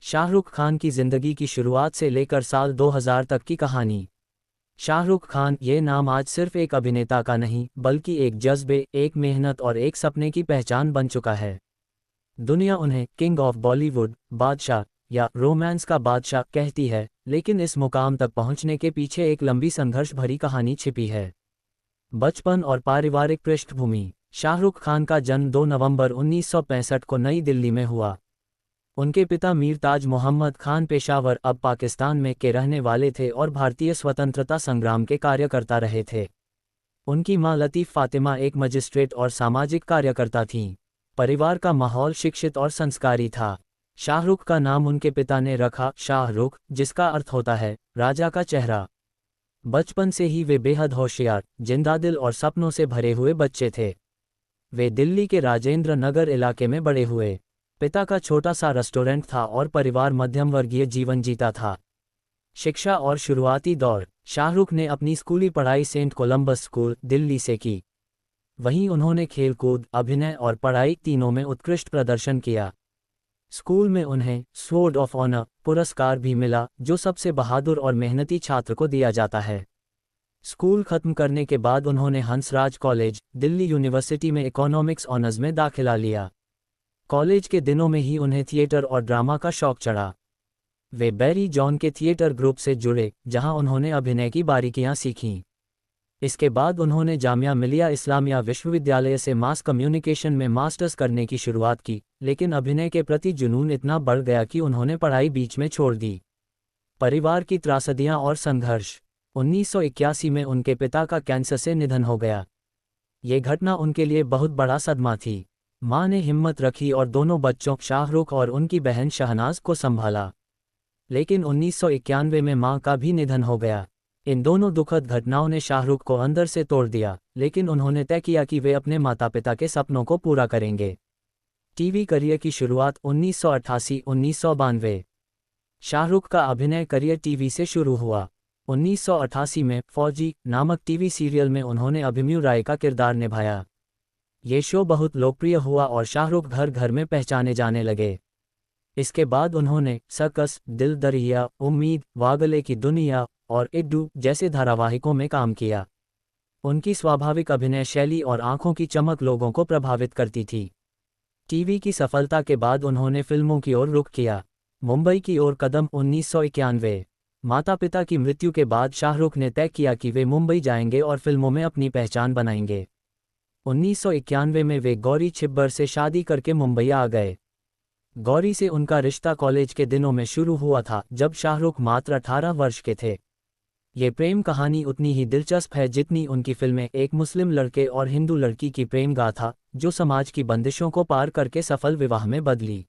शाहरुख खान की जिंदगी की शुरुआत से लेकर साल 2000 तक की कहानी। शाहरुख खान ये नाम आज सिर्फ एक अभिनेता का नहीं बल्कि एक जज्बे, एक मेहनत और एक सपने की पहचान बन चुका है। दुनिया उन्हें किंग ऑफ बॉलीवुड, बादशाह या रोमांस का बादशाह कहती है, लेकिन इस मुकाम तक पहुंचने के पीछे एक लंबी संघर्ष भरी कहानी छिपी है। बचपन और पारिवारिक पृष्ठभूमि। शाहरुख खान का जन्म 2 नवंबर 1965 को नई दिल्ली में हुआ। उनके पिता मीर ताज मोहम्मद खान पेशावर, अब पाकिस्तान में के रहने वाले थे और भारतीय स्वतंत्रता संग्राम के कार्यकर्ता रहे थे। उनकी मां लतीफ़ फातिमा एक मजिस्ट्रेट और सामाजिक कार्यकर्ता थीं। परिवार का माहौल शिक्षित और संस्कारी था। शाहरुख का नाम उनके पिता ने रखा शाहरुख, जिसका अर्थ होता है राजा का चेहरा। बचपन से ही वे बेहद होशियार, जिंदादिल और सपनों से भरे हुए बच्चे थे। वे दिल्ली के राजेंद्र नगर इलाके में बड़े हुए। पिता का छोटा सा रेस्टोरेंट था और परिवार मध्यम वर्गीय जीवन जीता था। शिक्षा और शुरुआती दौर। शाहरुख ने अपनी स्कूली पढ़ाई सेंट कोलंबस स्कूल, दिल्ली से की। वहीं उन्होंने खेलकूद, अभिनय और पढ़ाई तीनों में उत्कृष्ट प्रदर्शन किया। स्कूल में उन्हें स्वॉर्ड ऑफ ऑनर पुरस्कार भी मिला, जो सबसे बहादुर और मेहनती छात्र को दिया जाता है। स्कूल खत्म करने के बाद उन्होंने हंसराज कॉलेज, दिल्ली यूनिवर्सिटी में इकोनॉमिक्स ऑनर्स में दाखिला लिया। कॉलेज के दिनों में ही उन्हें थिएटर और ड्रामा का शौक चढ़ा। वे बैरी जॉन के थिएटर ग्रुप से जुड़े, जहां उन्होंने अभिनय की बारीकियां सीखीं। इसके बाद उन्होंने जामिया मिलिया इस्लामिया विश्वविद्यालय से मास कम्युनिकेशन में मास्टर्स करने की शुरुआत की, लेकिन अभिनय के प्रति जुनून इतना बढ़ गया कि उन्होंने पढ़ाई बीच में छोड़ दी। परिवार की त्रासदियां और संघर्ष। 1981 में उनके पिता का कैंसर से निधन हो गया। ये घटना उनके लिए बहुत बड़ा सदमा थी। मां ने हिम्मत रखी और दोनों बच्चों शाहरुख और उनकी बहन शहनाज को संभाला। लेकिन 1991 में मां का भी निधन हो गया। इन दोनों दुखद घटनाओं ने शाहरुख को अंदर से तोड़ दिया, लेकिन उन्होंने तय किया कि वे अपने माता पिता के सपनों को पूरा करेंगे। टीवी करियर की शुरुआत 1988-1992। शाहरुख का अभिनय करियर टीवी से शुरू हुआ। 1988 में फौजी नामक टीवी सीरियल में उन्होंने अभिमन्यु राय का किरदार निभाया। ये शो बहुत लोकप्रिय हुआ और शाहरुख घर घर में पहचाने जाने लगे। इसके बाद उन्होंने सर्कस, दिल दरिया, उम्मीद, वागले की दुनिया और इड्डू जैसे धारावाहिकों में काम किया। उनकी स्वाभाविक अभिनय शैली और आंखों की चमक लोगों को प्रभावित करती थी। टीवी की सफलता के बाद उन्होंने फिल्मों की ओर रुख किया। मुंबई की ओर कदम 1991। माता पिता की मृत्यु के बाद शाहरुख ने तय किया कि वे मुंबई जाएंगे और फिल्मों में अपनी पहचान बनाएंगे। 1991 में वे गौरी छिब्बर से शादी करके मुंबई आ गए। गौरी से उनका रिश्ता कॉलेज के दिनों में शुरू हुआ था, जब शाहरुख मात्र 18 वर्ष के थे। ये प्रेम कहानी उतनी ही दिलचस्प है जितनी उनकी फिल्में, एक मुस्लिम लड़के और हिंदू लड़की की प्रेम गाथा, जो समाज की बंदिशों को पार करके सफल विवाह में बदली।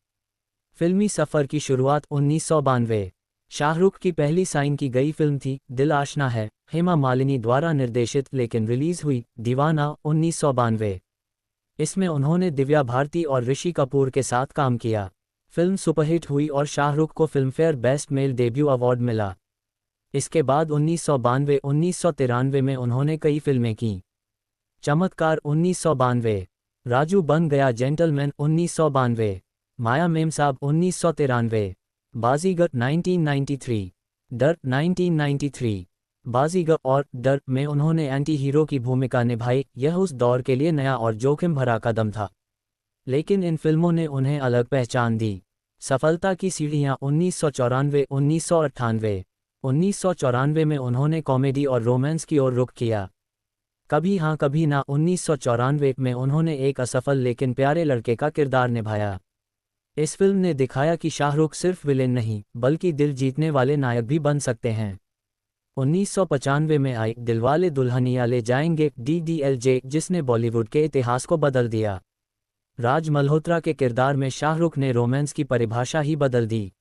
फिल्मी सफ़र की शुरुआत 1992। शाहरुख की पहली साइन की गई फिल्म थी दिल आशना है, हेमा मालिनी द्वारा निर्देशित, लेकिन रिलीज हुई दीवाना 1992। इसमें उन्होंने दिव्या भारती और ऋषि कपूर के साथ काम किया। फिल्म सुपरहिट हुई और शाहरुख को Filmfare best male debut award मिला। इसके बाद 1992-1993 में उन्होंने कई फिल्में कीं। चमत्कार 1992, राजू बन गया जेंटलमैन 1992, माया मेमसाब 1993, बाजीगर 1993, डर 1993। बाजीगर और डर में उन्होंने एंटी हीरो की भूमिका निभाई। यह उस दौर के लिए नया और जोखिम भरा कदम था, लेकिन इन फिल्मों ने उन्हें अलग पहचान दी। सफलता की सीढ़ियां 1994-1998। 1994 में उन्होंने कॉमेडी और रोमांस की ओर रुख किया। कभी हाँ कभी ना 1994 में उन्होंने एक असफल लेकिन प्यारे लड़के का किरदार निभाया। इस फिल्म ने दिखाया कि शाहरुख सिर्फ विलेन नहीं, बल्कि दिल जीतने वाले नायक भी बन सकते हैं। 1995 में आई दिलवाले दुल्हनिया ले जाएंगे DDLJ, जिसने बॉलीवुड के इतिहास को बदल दिया। राज मल्होत्रा के किरदार में शाहरुख ने रोमांस की परिभाषा ही बदल दी।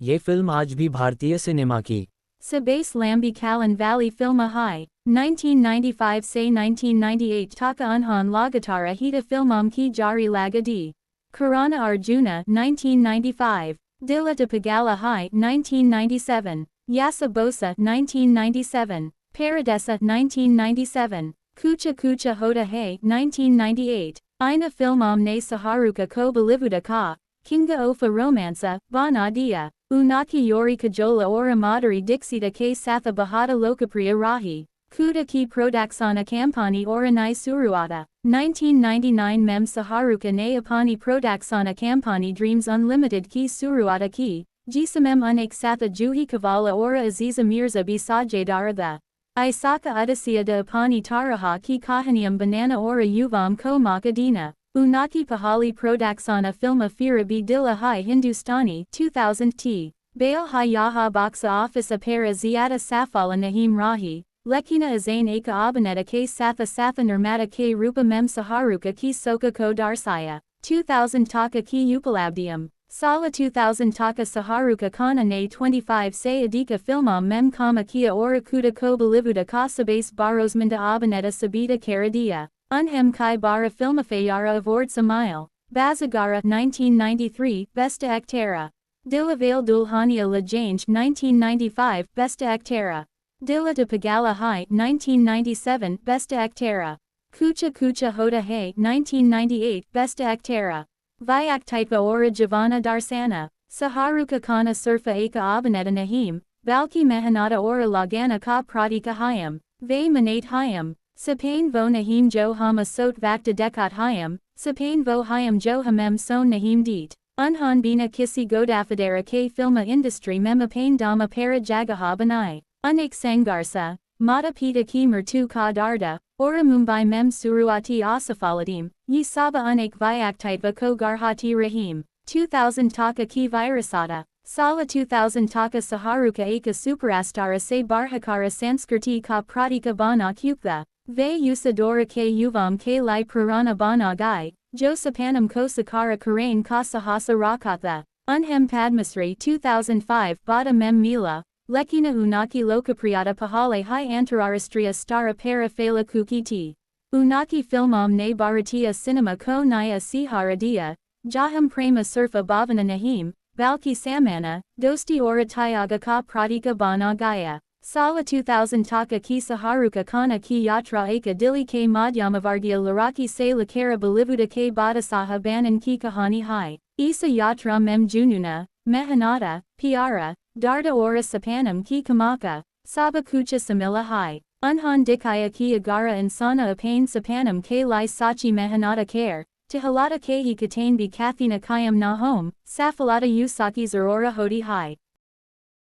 ये फिल्म आज भी भारतीय सिनेमा की Sabase Lambi Kalan Valley Filma High, 1995 se 1998 Taka Unhan Lagatara Hita Filmam Ki Jari Lagadi. Karana Arjuna 1995, Dilla de Pagala High 1997, Yasa Bosa 1997, Paradesa 1997, Kucha Kucha Hoda Hay 1998, Ina Filmam Ne Saharuka Ko Bolivuda Ka, Kinga ofa romansa, bana dia, unaki yori kajola ora madari dixita ke satha bahata lokapriya rahi. Kuda ki Prodaksana Kampani Oranai Suruata. 1999 Mem Saharuka Ne Apani Prodaksana Kampani Dreams Unlimited Ki Suruata Ki. Jisamem Unik Satha Juhi Kavala Ora Aziza Mirza Bisajadarada. Isaka Udasiya de Apani Taraha Ki Kahaniam Banana Ora Yuvam Ko Makadina. Unaki Pahali Prodaksana Filma Fira Bi Dilla Hai Hindustani 2000 T. Bail Hai Yaha Boxa Office Apara Ziada Safala Nahim Rahi. Lekina Azain Aka Abaneta K Satha Satha Nirmata K Rupa Mem Saharuka Ki Soka Ko Darsaya. 2000 Taka Ki Upalabdium. Sala 2000 Taka Saharuka Kana Ne 25 Se Adika Filmam Mem Kama Kia Ora Kuda Ko Balivuda Kasabase Barosminda Abaneta Sabita Karadia. Unhem Kai Bara Filmafayara Award Samayal. Bazagara 1993 Besta Actera. Dilavale Dulhania La Jange 1995 Besta Actera. Dilla de Pagala High 1997 Besta Actera. Kucha Kucha Hoda Hay 1998 Besta Actera. Vyaktitva Ora Javana Darsana. Saharuka Kana Surfa Aka Abaneta Nahim. Balki Mehanata Ora Lagana Ka Pratika Hayam. Ve Manate Hayam. Sapain Vo Nahim Jo Hama Sot Vakta Dekat Hayam. Sapain Vo Hayam Jo Hamem Son Nahim Deet. Unhan Bina Kisi Godafadera K Filma Industry Memapain Dama Para Jagaha Banai. Unik Sangarsa, Mata Pita Ki Mertu Ka Darda, Ora Mumbai Mem Suruati Asafaladim, Yi Saba Unik Vyaktitva Ko Garhati Rahim. 2000 Taka Ki Virasata. Sala 2000 Taka Saharuka Eka Superastara Se Barhakara Sanskriti Ka Pratika Bana Kupta. Ve Usadora K Uvam K Lai Purana Bana Gai, Josapanam Ko Sakara Karain Ka Sahasa Rakatha. Unhem Padmasri 2005 Bada Mem Mila. Lekina Unaki Lokapriyata Pahale Hai Antararastria Stara Para Phala Kukiti. Unaki Filmam Ne Bharatiya Cinema Ko Naya Siharadia, Jaham Prema Surfa Bhavana Nahim, Balki Samana, Dosti Ora Tyaga Ka Pratika Bana Gaya. Sala 2000 Taka Ki Saharuka Kana Ki Yatra Eka Dili K Madhyamavargya Laraki Se Lakara Balivuda K Badasaha Banan Ki Kahani Hai. Isa Yatra Mem Jununa, Mehanata, Piara. Darda Ora Sapanam Ki Kamaka, Saba Kucha Samila Hai. Unhan Dikaya Ki Agara and Sana Apain Sapanam K Lai Sachi Mehanata Care, Tihalata Kehi Katain Bi Kathina Kayam Nahom, Safalata Usaki Zarora Hodi Hai.